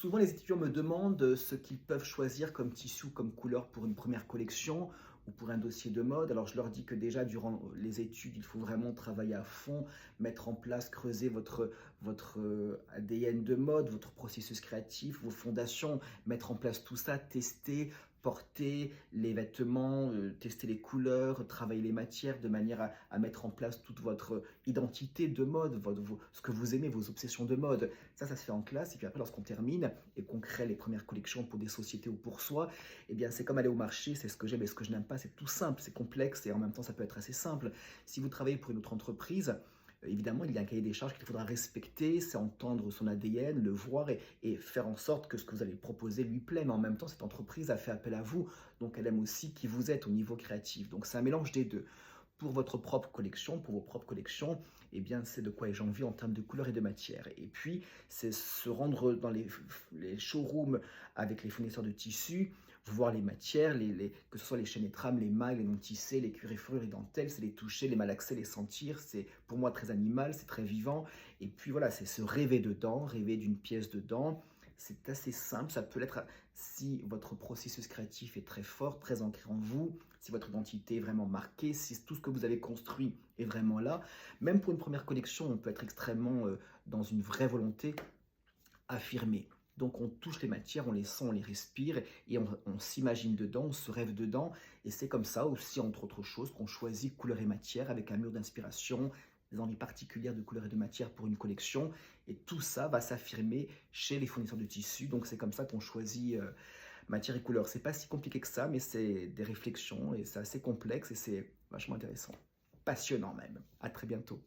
Souvent, les étudiants me demandent ce qu'ils peuvent choisir comme tissu ou comme couleur pour une première collection ou pour un dossier de mode. Alors, je leur dis que déjà, durant les études, il faut vraiment travailler à fond, mettre en place, creuser votre ADN de mode, votre processus créatif, vos fondations, mettre en place tout ça, tester, porter les vêtements, tester les couleurs, travailler les matières de manière à mettre en place toute votre identité de mode, ce que vous aimez, vos obsessions de mode. Ça se fait en classe. Et puis après, lorsqu'on termine et qu'on crée les premières collections pour des sociétés ou pour soi, eh bien, c'est comme aller au marché. C'est ce que j'aime et ce que je n'aime pas. C'est tout simple, c'est complexe et en même temps, ça peut être assez simple. Si vous travaillez pour une autre entreprise, évidemment, il y a un cahier des charges qu'il faudra respecter, c'est entendre son ADN, le voir et faire en sorte que ce que vous allez proposer lui plaît. Mais en même temps, cette entreprise a fait appel à vous, donc elle aime aussi qui vous êtes au niveau créatif. Donc c'est un mélange des deux. Pour votre propre collection, pour vos propres collections, eh bien, c'est de quoi ai-je envie en termes de couleurs et de matière. Et puis, c'est se rendre dans les showrooms avec les fournisseurs de tissus, voir les matières, que ce soit les chaînes et trames, les mailles, les non-tissés, les cuirs et fourrures, les dentelles, c'est les toucher, les malaxer, les sentir. C'est pour moi très animal, c'est très vivant. Et puis voilà, c'est se rêver dedans, rêver d'une pièce dedans. C'est assez simple, ça peut l'être si votre processus créatif est très fort, très ancré en vous, si votre identité est vraiment marquée, si tout ce que vous avez construit est vraiment là. Même pour une première collection, on peut être extrêmement dans une vraie volonté affirmée. Donc on touche les matières, on les sent, on les respire et on s'imagine dedans, on se rêve dedans. Et c'est comme ça aussi, entre autres choses, qu'on choisit couleur et matière avec un mur d'inspiration, des envies particulières de couleur et de matière pour une collection. Et tout ça va s'affirmer chez les fournisseurs de tissus. Donc c'est comme ça qu'on choisit matière et couleur. C'est pas si compliqué que ça, mais c'est des réflexions et c'est assez complexe et c'est vachement intéressant. Passionnant même. À très bientôt.